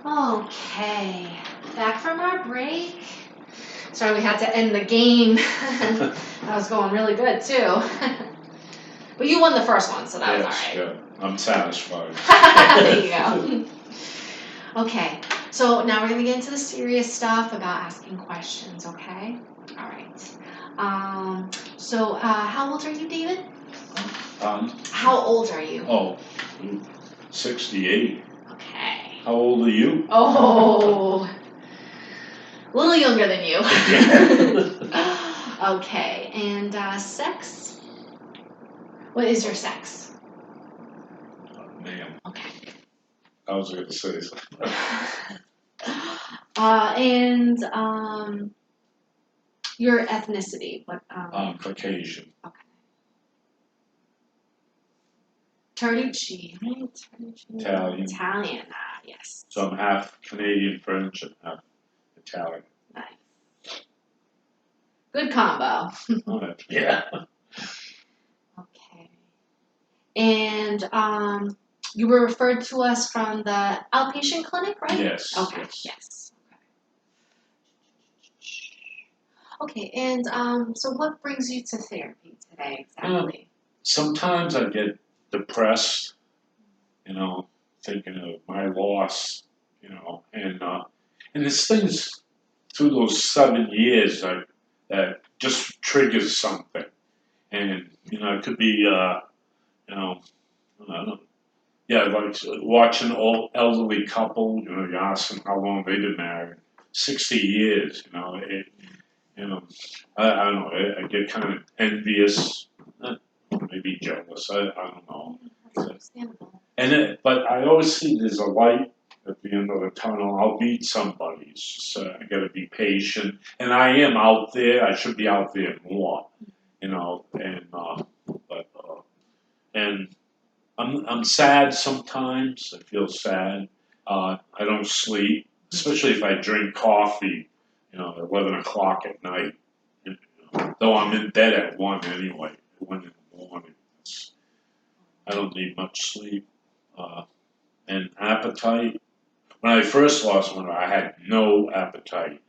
Okay, back from our break. Sorry, we had to end the game. That was going really good too. But you won the first one, so that was all right. Yeah, I'm satisfied. There you go. Okay, so now we're gonna get into the serious stuff about asking questions. Okay. All right. How old are you, David? How old are you? Oh, 68. Okay. How old are you? Oh, a little younger than you. Okay, and sex? What is your sex? Ma'am. Okay. I was going to say something. And your ethnicity? What? Caucasian. Okay. Terrici, right? Terrici. Italian. Italian, yes. So I'm half Canadian French and half Italian. Nice. Good combo. Yeah. Okay. And you were referred to us from the outpatient clinic, right? Yes. Okay. Yes. Okay. And so what brings you to therapy today exactly? Sometimes I get depressed, thinking of my loss, and there's things through those 7 years that just triggers something, and it could be I don't know. Yeah, like watching an old elderly couple, you ask them how long they've been married. 60 years, I don't know, I get kind of envious, maybe jealous, I don't know. Understandable. But I always see there's a light at the end of the tunnel. I'll meet somebody. It's just, I got to be patient, and I am out there. I should be out there more, and I'm sad sometimes. I feel sad. I don't sleep, especially if I drink coffee, at 11 o'clock at night. Though I'm in bed at 1 anyway, 1 in the morning. I don't need much sleep. And appetite. When I first lost one, I had no appetite.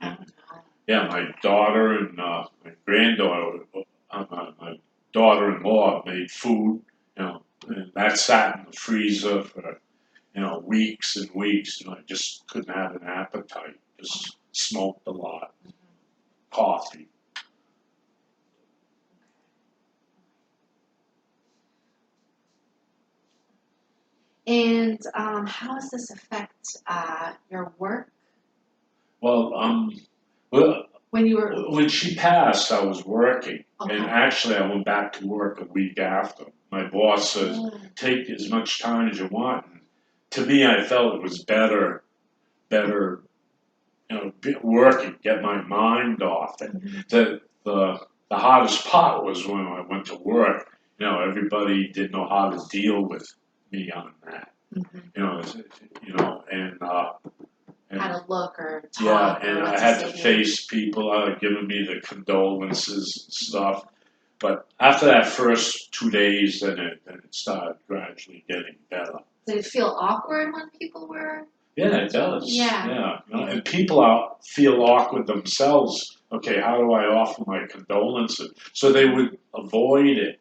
Yeah, my daughter and my granddaughter, my daughter-in-law made food, and that sat in the freezer for, weeks and weeks. I just couldn't have an appetite. Just smoked a lot, coffee. And how does this affect your work? Well, when she passed, I was working, and actually I went back to work a week after. My boss says, "Take as much time as you want." And to me, I felt it was better, working, get my mind off. And the hardest part was when I went to work. Everybody didn't know how to deal with me on that. And how to look or talk. yeah, and I had to face people giving me the condolences and stuff. But after that first 2 days, then it started gradually getting better. Did it feel awkward when people were? Yeah, it does. Yeah. And people feel awkward themselves. Okay, how do I offer my condolences? So they would avoid it,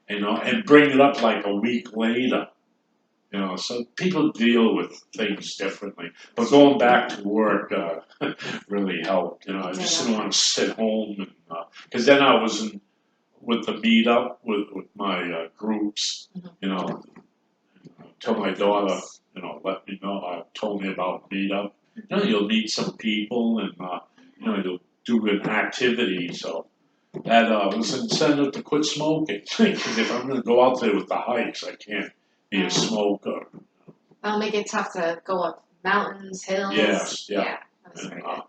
and bring it up like a week later. So people deal with things differently. But going back to work really helped. I just didn't want to sit home, and because then I was with the meetup with my groups. Till my daughter, let me know, told me about meetup. You'll meet some people, and you'll do an activity. So that was an incentive to quit smoking. Because if I'm going to go out there with the hikes, I can't be a smoker. That'll make it tough to go up mountains, hills. Yes, yeah. That's very good.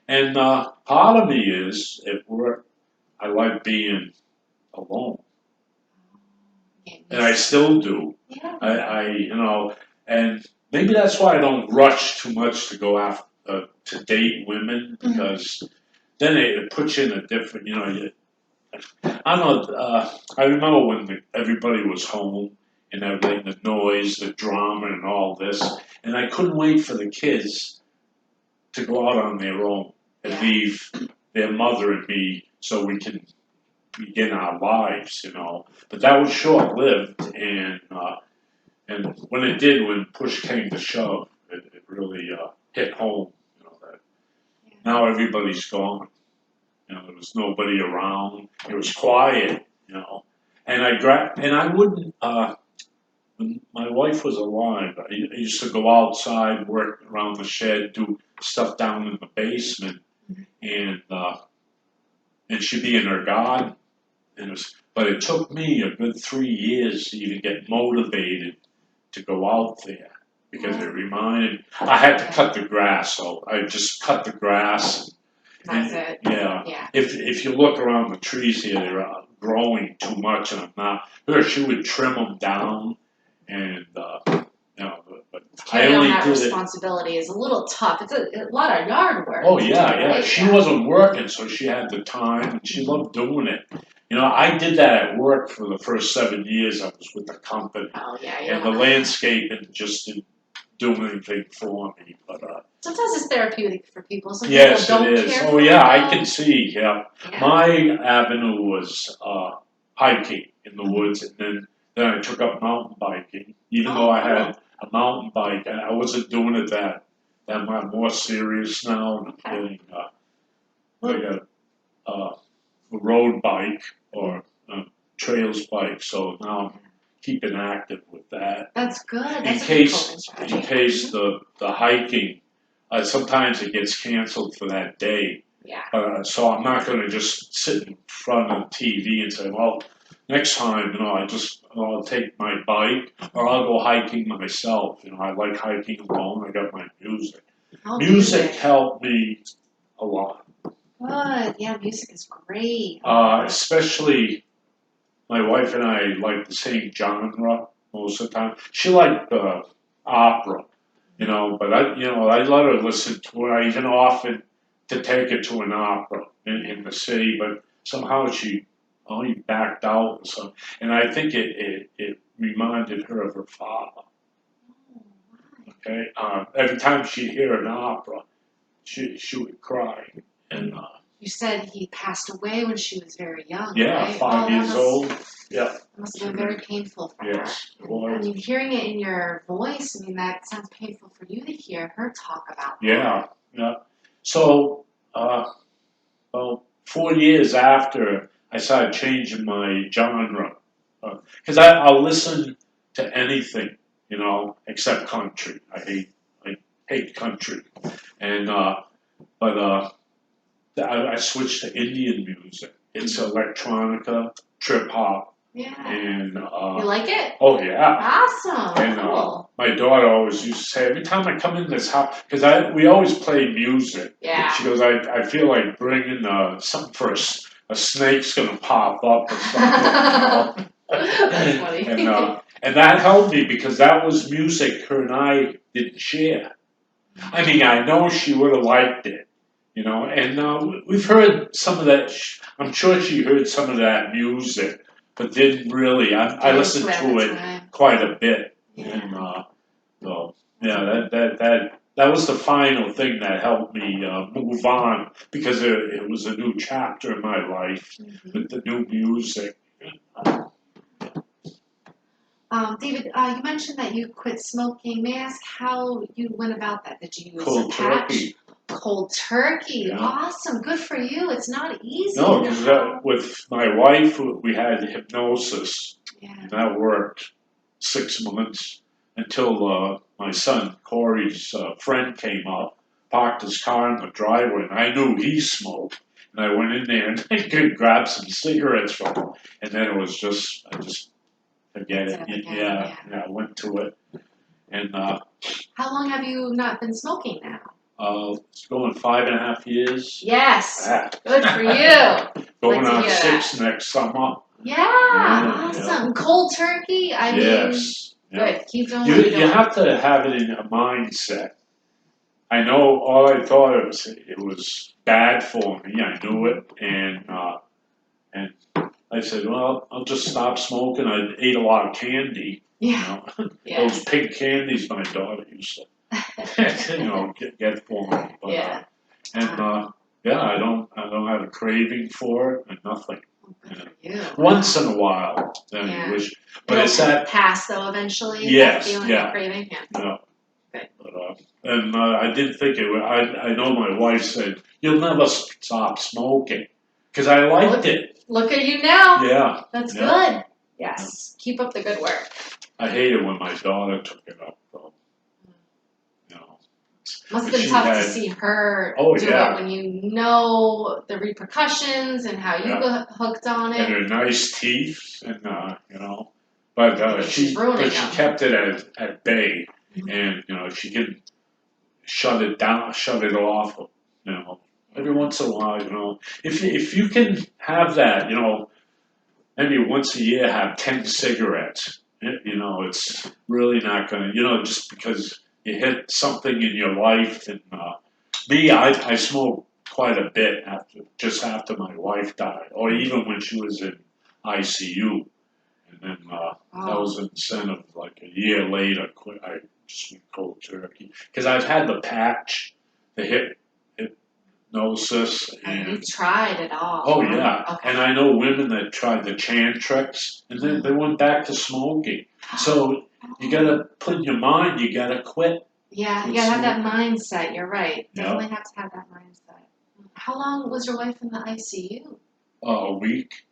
And part of me is, at work, I like being alone. And I still do. Yeah. And maybe that's why I don't rush too much to go after, to date women, because then it puts you in a different, I don't know, I remember when everybody was home and everything, the noise, the drama and all this, and I couldn't wait for the kids to go out on their own and Yeah. leave their mother and me so we can begin our lives, But that was short-lived, and when it did, when push came to shove, it really hit home, that now everybody's gone. There was nobody around. It was quiet, And I wouldn't. When my wife was alive, I used to go outside, work around the shed, do stuff down in the basement, and she'd be in her garden. But it took me a good 3 years to even get motivated to go out there because it reminded. I had to cut the grass, so I just cut the grass. That's it. Yeah. Yeah. If you look around the trees here, they're growing too much, and I'm not. She would trim them down, and but I Carrying on only that did it. responsibility is a little tough. It's a lot of yard work. Oh yeah, yeah. right? She wasn't working, so she had the time, and she loved doing it. I did that at work for the first 7 years I was with the company, Oh yeah. You and don't the wanna- landscaping just didn't do anything for me. But Sometimes it's therapeutic for people. Some yes, people don't it is. care Oh for yeah, it, I can see. Yeah, Yeah. my avenue was hiking in the Mhm. woods, and then I took up mountain biking. Even though I had a mountain bike, I wasn't doing it that much more serious now. And I'm getting like a road bike or a trails bike, so now I'm keeping active with that. That's good. In That's a good case coping strategy. in case the hiking, sometimes it gets canceled for that day. Yeah. So I'm not going to just sit in front of the TV and say, well, next time, I'll take my bike or I'll go hiking myself. I like hiking alone. I got my music. Oh, Music helped me a lot. Good. Yeah, music is great. Especially my wife and I like the same genre most of the time. She liked opera, but I let her listen to it. I even offered to take her to an opera in the city, but somehow she only backed out. So, and I think it reminded her of her father. Okay, every time she'd hear an opera, she would cry, and You said he passed away when she was very young. yeah, Right? 5 years old. Yeah. That must have been very painful for Yes, her. it was. I mean, hearing it in your voice, I mean, that sounds painful for you to hear her talk about that. Yeah. So, well, 4 years after, I started changing my genre. Because I'll listen to anything, except country. I hate country. And, I switched to Indian music. It's electronica, trip hop, Yeah. and, You like it? oh yeah. Awesome. And Cool. my daughter always used to say, every time I come in this house, because we always play music. Yeah. She goes, I feel like bringing something for a snake's gonna pop up or something. That's funny. And that helped me because that was music her and I didn't share. I mean, I know she would have liked it, and we've heard some of that. I'm sure she heard some of that music, but didn't really. I listened to it quite a bit, and so yeah, that was the final thing that helped me move on because it was a new chapter in my life with the new music. David, you mentioned that you quit smoking. May I ask how you went about that? Did you use Cold a patch? turkey. Cold turkey. Yeah. Awesome. Good for you. It's not easy. No, because with my wife, we had hypnosis. Yeah. And that worked 6 months until my son Corey's friend came up, parked his car in the driveway, and I knew he smoked. And I went in there and I could grab some cigarettes from him, and then I just forget it. Yeah, I went to it, and how long have you not been smoking now? it's going 5.5 years. Yes. Yeah. Good for you. Going Like to on hear 6 next summer. Yeah. Yeah, Awesome. Cold turkey. I mean, Yes. Yeah. good. Keep doing what you're doing. You have to have it in a mindset. I know all I thought it was bad for me. I knew it, and I said, well, I'll just stop smoking. I ate a lot of candy. Yeah. Yeah. Those pink candies my daughter used to get for me. But, Yeah. Yeah, I don't have a craving for it and nothing. Good for you. Once in a while, then Yeah. you wish, but It'll it's that. pass though eventually. Yes, That feeling yeah. of craving. Yeah. Yeah. Good. But, I didn't think it would. I know my wife said you'll never stop smoking because I liked it. Look at you now. Yeah. That's Yeah. good. Yes. Keep up the good work. I hated when my daughter took it up though. You know. Must have But been she tough to had- see her Oh, do yeah. it when you know the repercussions and how you Yeah. got hooked on And it. her nice teeth, and but She's she ruining she them. kept it at bay, Mhm. and she could shut it down, shut it off. Every once in a while, if you can have that, maybe once a year have 10 cigarettes. It's really not gonna, just because you hit something in your life. And me, I smoked quite a bit just after my wife died, or even when she was in ICU. And then that was an incentive. Like a year later, I just went cold turkey because I've had the patch, the hypnosis, And you and tried it all. oh huh? yeah, Okay. and I know women that tried the Chantrex and then they went back to smoking. So you gotta put in your mind, you gotta quit. Yeah, you Quit gotta have that smoking. mindset. You're right. Yeah. Definitely have to have that mindset. How long was your wife in the ICU? A week.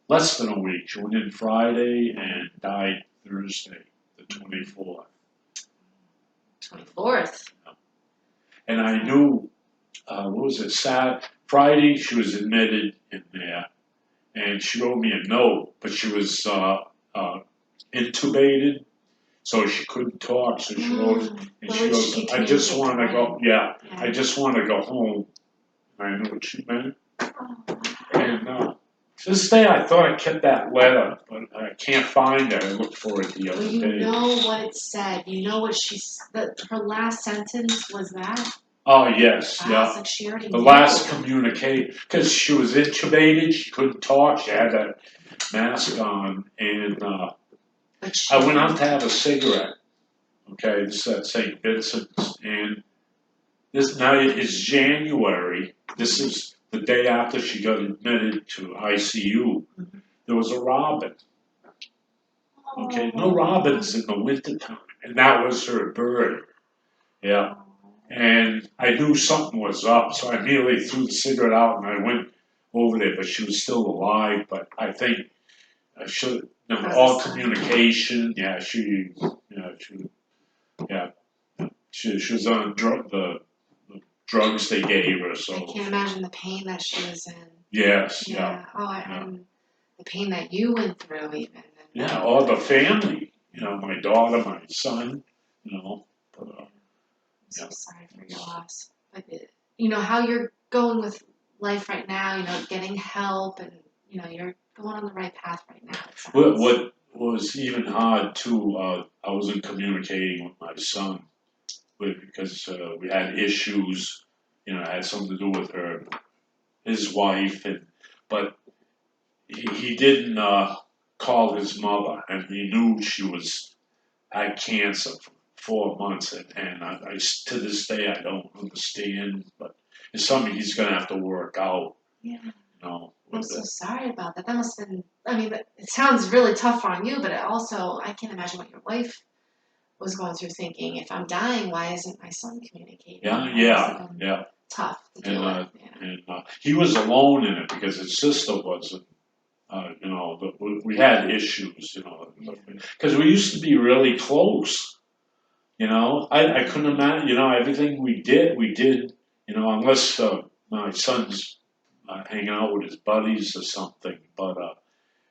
Less than a week. She went in Friday and died Thursday, the 24th. 24th. And I knew, what was it, Friday she was admitted in there, and she wrote me a note, but she was intubated, so she couldn't talk, so she wrote it, and But she at least goes, she I just want to go, Yeah. I just want to go home. And I knew what she meant. And to this day, I thought I kept that letter, but I can't find it. I looked for it the other Well, you day. know what it said. You know what her last sentence was that? Oh, yes, Wow, yeah. it's like she already The knew. last communicate, because she was intubated, she couldn't talk, she had that mask on, and But she I went out to have a cigarette. Okay, this is at St. Vincent's, and now it's January. This is the day after she got admitted to ICU. There was a robin. Okay, no robins in the wintertime, and that was her bird. Yeah. And I knew something was up, so I immediately threw the cigarette out and I went over there, but she was still alive. But I think I should, all communication, she was on the drugs they gave her, so. I can't imagine the pain that she was in. Yes, yeah. And the pain that you went through even. Yeah, all the family, my daughter, my son, but, I'm so sorry for your loss. But how you're going with life right now, getting help and, you're going on the right path right now. What was even hard too, I wasn't communicating with my son because we had issues, it had something to do with his wife, but he didn't call his mother, and he knew she had cancer for 4 months, and I to this day I don't understand, but it's something he's gonna have to work out. Yeah. I'm so sorry about that. That must have been, it sounds really tough on you, but I can't imagine what your wife was going through thinking, if I'm dying, why isn't my son communicating? Yeah. Tough to deal with. And he was alone in it because his sister wasn't. We had issues, because we used to be really close. I couldn't imagine. Everything we did. Unless my son's hanging out with his buddies or something. But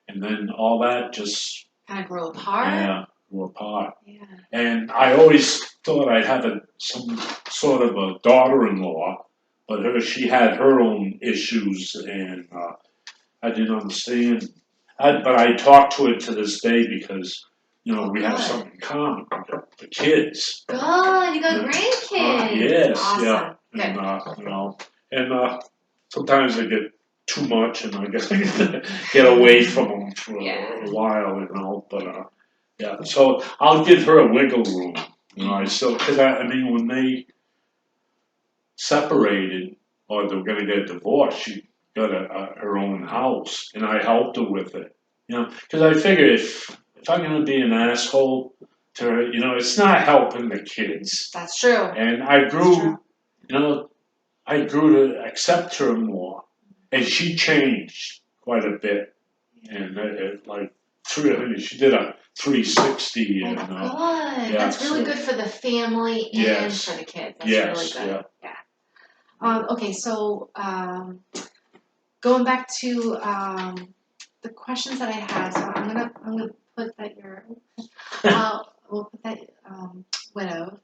and then all that just kind of grew apart. Yeah, grew apart. Yeah. And I always thought I'd have some sort of a daughter-in-law, but she had her own issues, and I didn't understand. But I talk to it to this day because we have something in common. The kids. Good, you got grandkids. Yes, awesome. yeah. Good. And sometimes I get too much, and I gotta get away from them for a while, But yeah, so I'll give her a wiggle room. You know, I still, because I mean, when they separated or they were going to get divorced, she got her own house, and I helped her with it. You know, because I figure if I'm going to be an asshole to her, you know, it's not helping the kids. That's true. And I That's grew, true. you know, I grew to accept her more, and she changed quite a bit. And like she did a 360, Oh, and good. yeah, That's really so- good for the family and Yes. for the kids. That's yes, really good. yeah. Okay, so going back to the questions that I had, so I'm gonna put that you're we'll put that widowed,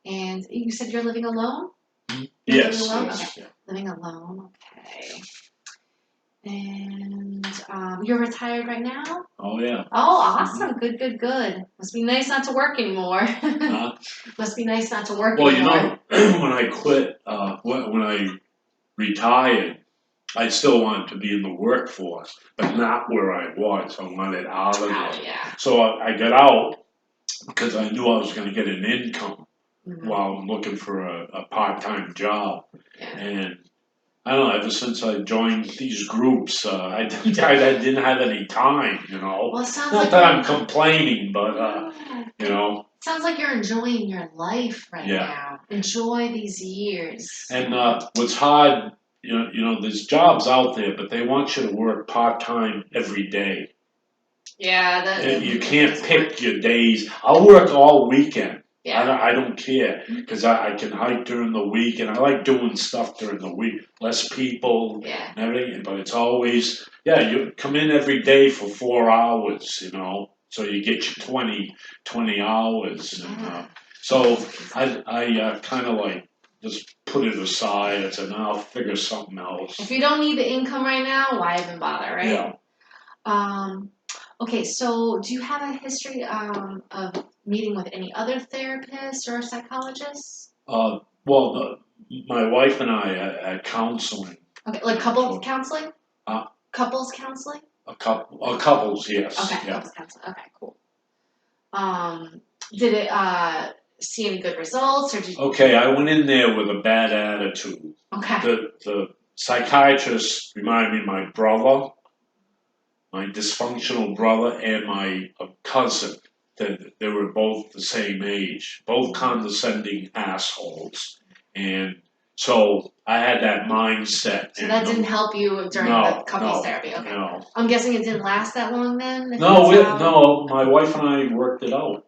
and you said you're living alone. You're Yes, living alone. yes, Okay. Living alone. Okay. And you're retired right now? Oh yeah. Oh, awesome. Good. Must be nice not to work anymore. Must be nice not to work Well, you anymore. know, when I quit, when I retired, I still wanted to be in the workforce, but not where I was. I wanted out of Oh, there. yeah. So I got out because I knew I was going to get an income Mhm. while I'm looking for a part-time job. Yeah. And I don't know, ever since I joined these groups, I didn't have any time, you know. Well, it sounds Not like that I'm complaining, but, yeah. you know. Sounds like you're enjoying your life right Yeah. now. Enjoy these years. And what's hard, you know, there's jobs out there, but they want you to work part-time every day. Yeah, that You can't pick your days. I'll work all weekend. Yeah. I don't care because I can hike during the week and I like doing stuff during the week. Less people Yeah. and everything, but it's always, yeah, you come in every day for 4 hours, you know, so you get your 20 hours. And, so I kind of like just put it aside. I said, no, I'll figure something else. If you don't need the income right now, why even bother, right? Yeah. Okay, so do you have a history of meeting with any other therapists or psychologists? Well, my wife and I had counseling. Okay, like couples counseling? Huh? Couples counseling? Couples, yes. Okay, Yeah. couples counseling. Okay, cool. Did it see any good results or did you Okay, I went in there with a bad attitude. Okay. The psychiatrist reminded me of my brother, my dysfunctional brother, and my cousin. They were both the same age, both condescending assholes. And so I had that mindset. So that didn't help you during the couples therapy. Okay. No. I'm guessing it didn't last that long then? No, my wife and I worked it out.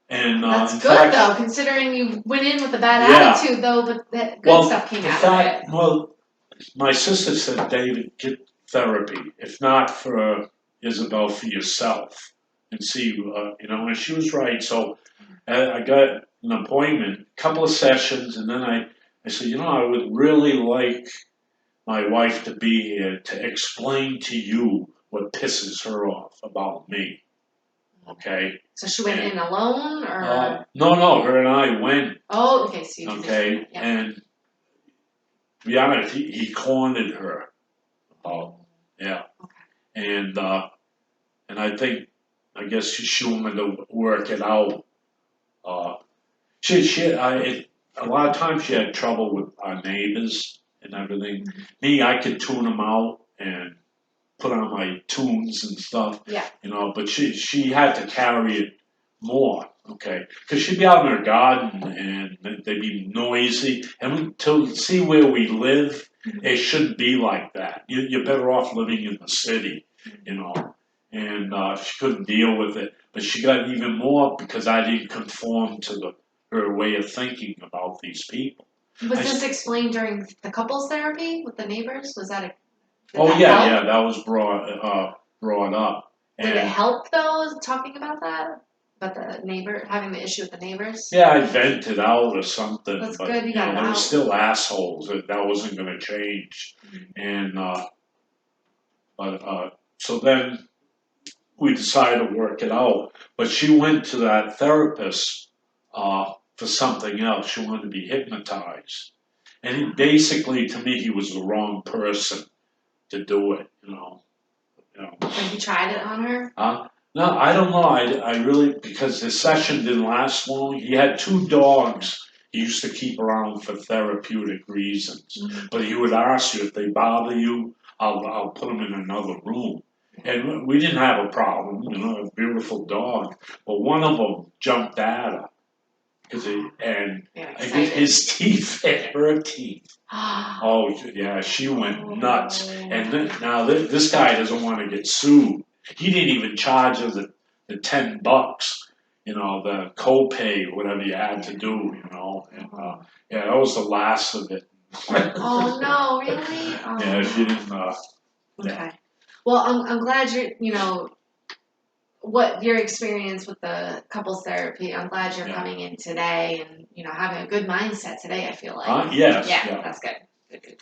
And That's in good fact, though, considering you went in with a bad Yeah. attitude though, but that good stuff came out of it. Well, my sister said, David, get therapy. If not for Isabel, for yourself, and see, you know. And she was right. So I got an appointment, a couple of sessions, and then I said, you know, I would really like my wife to be here to explain to you what pisses her off about me. Okay. So she went in alone or? No, her and I went. Oh, okay. So you did Okay, yeah. and to be honest, he cornered her. Yeah. Okay. And I guess she wanted to work it out. A lot of times she had trouble with our neighbors and everything. Mm-hmm. Me, I could tune them out and put on my tunes and stuff. Yeah. You know, but she had to carry it more. Okay, because she'd be out in her garden and they'd be noisy. And to see where we live, it shouldn't be like that. You're better off living in the city, you know. And she couldn't deal with it, but she got even more because I didn't conform to her way of thinking about these people. Was this explained during the couples therapy with the neighbors? Was that that was brought up. Did it help though, talking about that? About the neighbor, having the issue with the neighbors? Yeah, I vented out or something. That's but, good, you got it they were out. still assholes. That wasn't going to change. And, so then we decided to work it out. But she went to that therapist for something else. She wanted to be hypnotized. And basically, to me, he was the wrong person to do it, you know. Have you tried it on her? Huh? No, I don't know. I really, because the session didn't last long. He had two dogs he used to keep around for therapeutic reasons. But he would ask you if they bother you, I'll put them in another room. And we didn't have a problem, a beautiful dog. But one of them jumped at her. And Yeah, I think excited. his teeth hit her teeth. Oh, yeah, she went nuts. And now this guy doesn't want to get sued. He didn't even charge her the $10, the copay, whatever you had to do, And yeah, that was the last of it. Oh no, really? Oh, Yeah, she no. didn't. Okay. Well, I'm glad what your experience with the couples therapy. I'm glad you're Yeah. coming in today and having a good mindset today. I feel like. Yes. Yeah, Yeah. that's good. Good.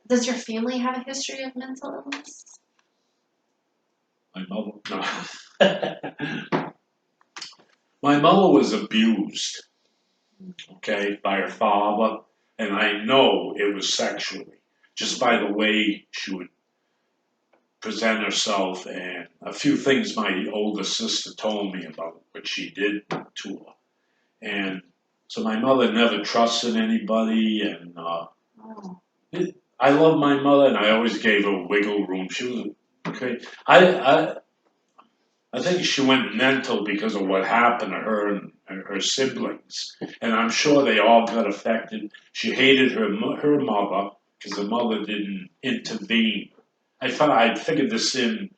Does your family have a history of mental illness? My mother. No. My mother was abused. Okay, by her father, and I know it was sexually, just by the way she would present herself and a few things my older sister told me about what she did to her. And so my mother never trusted anybody, and Oh. I love my mother, and I always gave her wiggle room. She was great. I think she went mental because of what happened to her and her siblings, and I'm sure they all got affected. She hated her mother because the mother didn't intervene. I figured this in.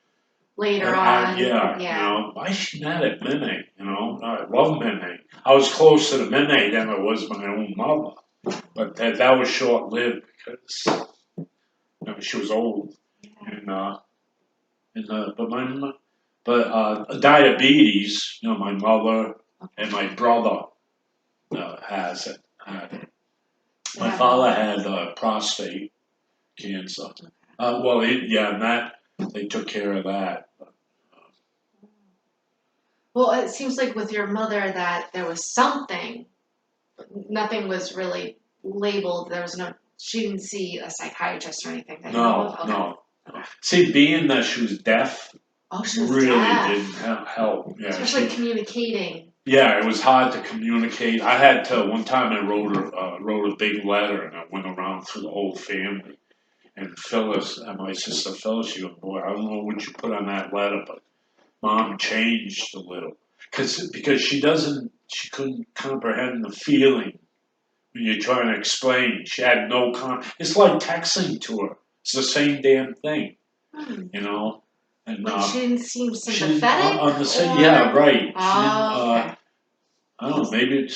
Later on. Yeah, Yeah. why is she mad at Meme? I love Meme. I was closer to Meme than I was my own mother, but that was short lived because she was old, and but diabetes. My mother and my brother has it. Had it. My Yeah. father had prostate cancer. And that they took care of that. Well, it seems like with your mother that there was something, but nothing was really labeled. She didn't see a psychiatrist or anything that you know of? Okay. No. See, being that she was deaf Oh, she was really deaf. didn't help. Yeah, Especially communicating. yeah, it was hard to communicate. I had to one time. I wrote a big letter, and I went around through the whole family. And Phyllis, and my sister Phyllis, she goes, "Boy, I don't know what you put on that letter, but Mom changed a little, because she couldn't comprehend the feeling when you're trying to explain. She had no It's like texting to her. It's the same damn thing, Hmm. And Like she didn't seem she didn't sympathetic? yeah, right. She didn't. Oh, okay. I don't know. Maybe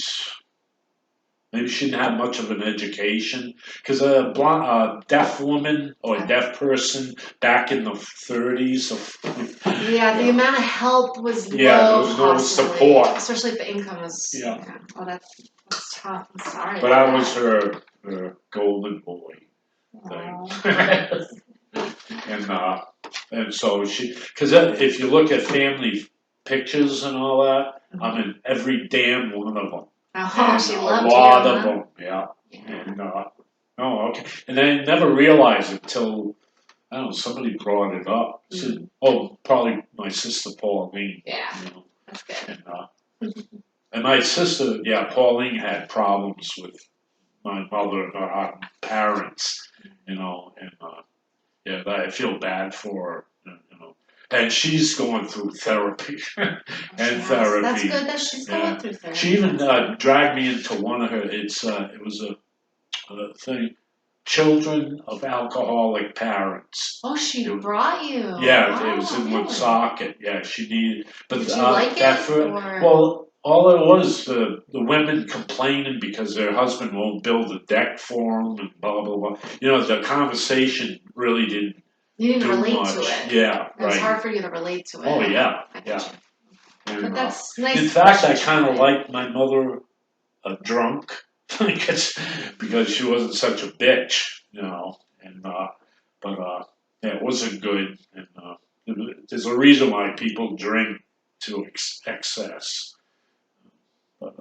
she didn't have much of an education, because a deaf woman or a deaf person back in the 30s. Yeah, the amount of help was low, there was no possibly, support. especially if the income was. Yeah. Oh, that's tough. I'm sorry. But about I was that. her golden boy Aw. thing. and so because if you look at family pictures and all that, I'm in every damn one of them. Oh, And she a loved lot you, of huh? them, yeah. Yeah. And oh, okay. And I never realized it till I don't know, somebody brought it up. Said, oh, probably my sister Pauline. Yeah. That's good. And my sister, yeah, Pauline had problems with my mother and her parents, and yeah, I feel bad for her. And she's going through therapy and therapy. That's good that she's going through therapy. She even dragged me into one of her. It was a thing. Children of alcoholic parents. Oh, she brought you. Yeah, it was Oh, in really? Woonsocket. Yeah, she needed. But did you like it? Well, all it was the women complaining because their husband won't build a deck for them and blah blah blah. The conversation really didn't. You didn't do relate much. to it. Yeah, It was right. hard for you to relate to it. Oh yeah, I get yeah. you. And, But that's nice. in fact, I kind of liked my mother drunk because she wasn't such a bitch, And yeah, it wasn't good. And there's a reason why people drink to excess. But,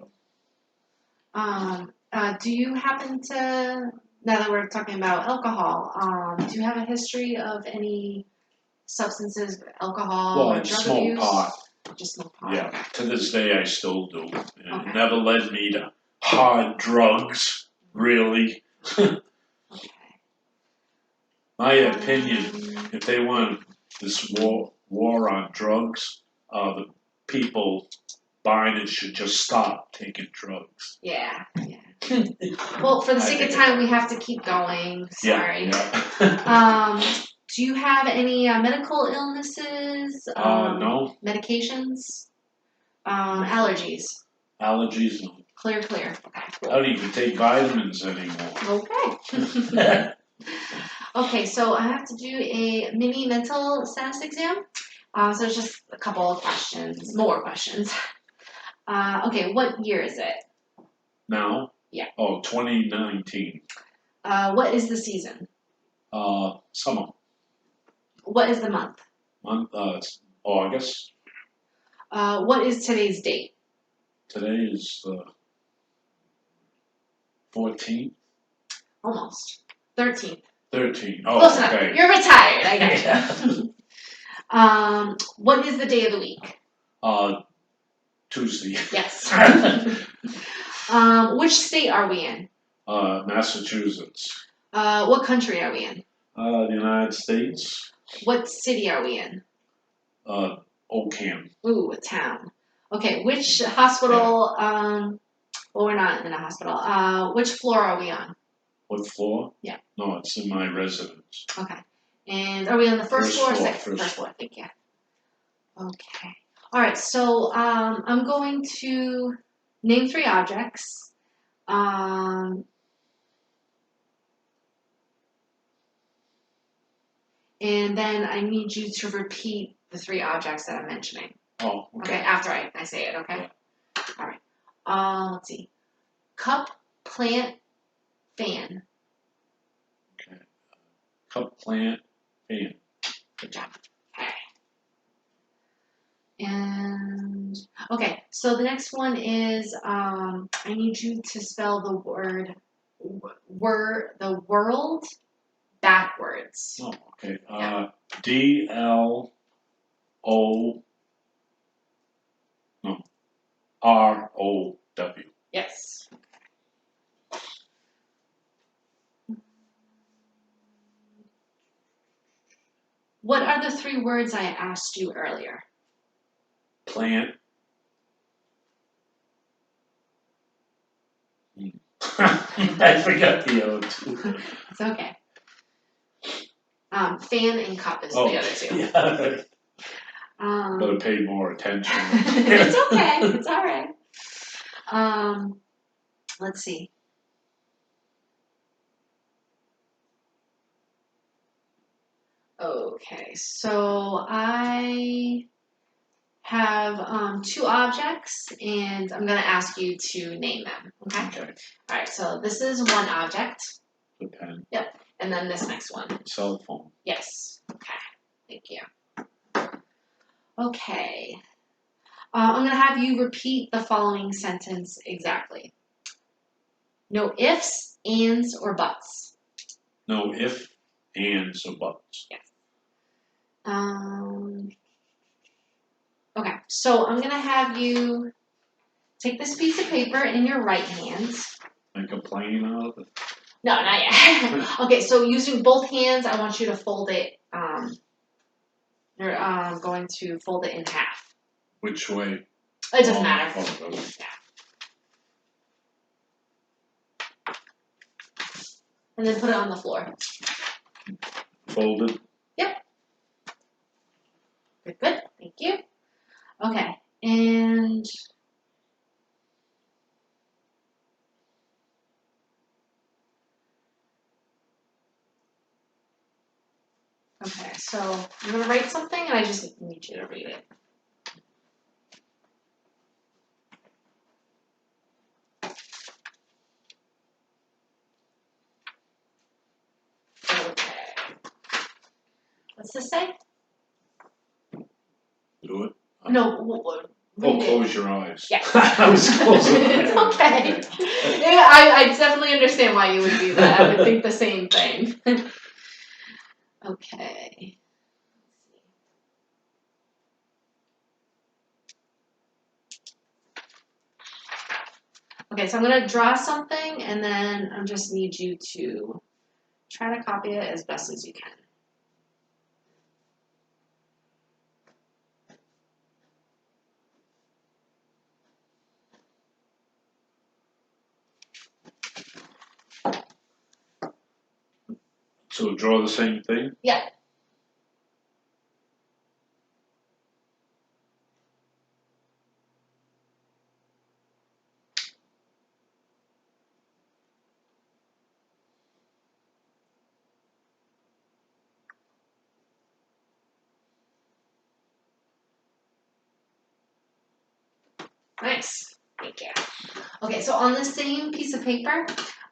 Do you happen to, now that we're talking about alcohol, do you have a history of any substances, alcohol Well, or I drug smoke abuse? pot. Just smoke pot. Yeah, to this day I still do. And Okay. it never led me to hard drugs, really. Okay. My opinion, Um, if they want this war on drugs, the people buying it should just stop taking drugs. yeah. Well, for the I sake of think time, we have to keep going. Sorry. Yeah. Do you have any medical illnesses? No. Medications? Allergies? Allergies, no. Clear. Okay, I cool. don't even take vitamins anymore. Okay. Okay, so I have to do a mini mental status exam. So it's just a couple of questions, more questions. Okay, what year is it? Now? Yeah. Oh, 2019. What is the season? Summer. What is the month? It's August. What is today's date? Today is the 14th. Almost. 13th. 13. Oh, Close okay. enough. You're retired. I got you. What is the day of the week? Tuesday. Yes. Which state are we in? Massachusetts. What country are we in? The United States. What city are we in? Ocam. Ooh, a town. Okay, which hospital, well, we're not in a hospital. Which floor are we on? What floor? Yeah. No, it's in my residence. Okay. And are we on the first floor or second? First. First floor, thank you. Okay. All right, so I'm going to name 3 objects. And then I need you to repeat the 3 objects that I'm mentioning. Oh, Okay, after I say it, okay? Yeah. All right. Let's see. Cup, plant, fan. Okay. Cup, plant, fan. Good job. Okay. And okay, so the next one is I need you to spell the the world backwards. Oh, okay. Yeah. DLO. No. ROW. Yes. What are the 3 words I asked you earlier? Plant. I forgot the other 2. It's okay. Fan and cup is the other 2. Yeah. Better pay more attention. It's okay. It's all right. Let's see. Okay, so I have 2 objects, and I'm going to ask you to name them. Okay. Okay. All right. So this is one object. The pen. Yep. And then this next one. Cell phone. Yes. Okay. Thank you. Okay. I'm going to have you repeat the following sentence exactly. No ifs, ands, or buts. No if, ands, or buts. Yes. Okay, so I'm going to have you take this piece of paper in your right hand. Make a plane out of it? No, not yet. Okay, so using both hands, I want you to fold it. You're going to fold it in half. Which way? It doesn't matter. Oh, okay. Yeah. And then put it on the floor. Folded? Yep. Good. Thank you. Okay, and okay, so I'm gonna write something, and I just need you to read it. Okay. What's this say? Do it? No. Read it. Close your eyes. Yeah. I was closing my eyes. It's okay. Yeah, I definitely understand why you would do that. I would think the same thing. Okay. Okay, so I'm gonna draw something and then I just need you to try to copy it as best as you can. So draw the same thing? Yeah. Nice. Thank you. Okay, so on the same piece of paper,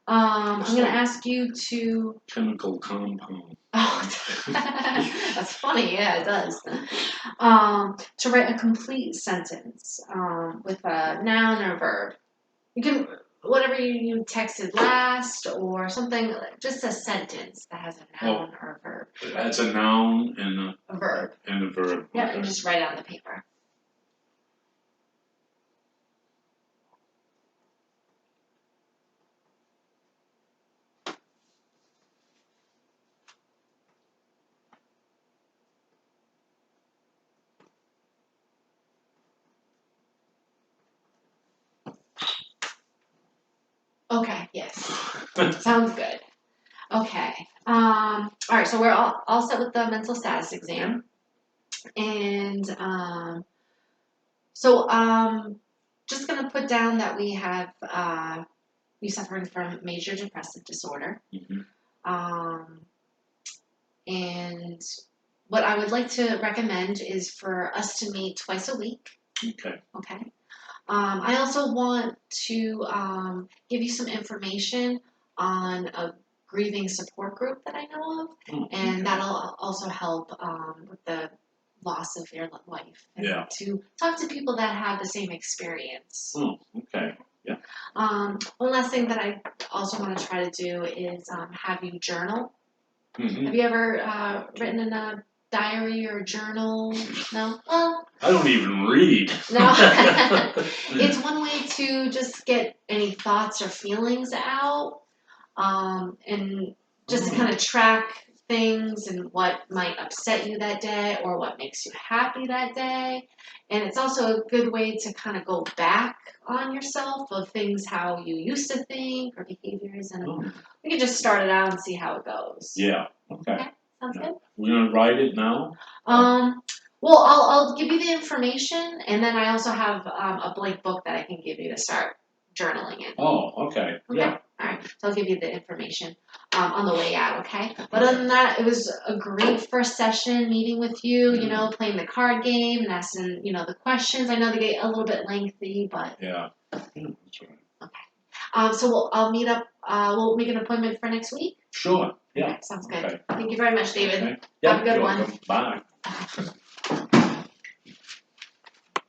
I'm gonna ask you to. Chemical compound. Oh, that's funny. Yeah, it does. To write a complete sentence with a noun or verb. You can whatever you texted last or something. Just a sentence that has a noun or a verb. That's a noun and A verb. a verb. Yeah, Okay. and just write it on the paper. Okay. Yes. Sounds good. Okay. All right. So we're all set with the mental status exam, and just gonna put down that we have you suffering from major depressive disorder. Mhm. And what I would like to recommend is for us to meet twice a week. Okay. Okay. I also want to give you some information on a grieving support group that I know of, and that'll also help with the loss of your wife. And Yeah. to talk to people that have the same experience. Oh, okay. Yeah. One last thing that I also want to try to do is have you journal. Mm-hmm. Have you ever written in a diary or journal? No? Well, I don't even read. no. It's one way to just get any thoughts or feelings out, and just to kind of track things and what might upset you that day or what makes you happy that day. And it's also a good way to kind of go back on yourself of things how you used to think or behaviors, and we can just start it out and see how it goes. Yeah. Okay. Okay, sounds good. We're gonna write it now. Well, I'll give you the information, and then I also have a blank book that I can give you to start journaling in. Oh, okay. Yeah. All right, so I'll give you the information on the way out, okay? But other than that, it was a great first session meeting with you, you know, playing the card game and asking, you know, the questions. I know they get a little bit lengthy, but. Yeah. That's right. Okay. So I'll meet up, we'll make an appointment for next week? Sure. Yeah. Okay, sounds good. Okay. Thank you very much, David. Okay. Yeah, Have a good you're one. welcome. Bye.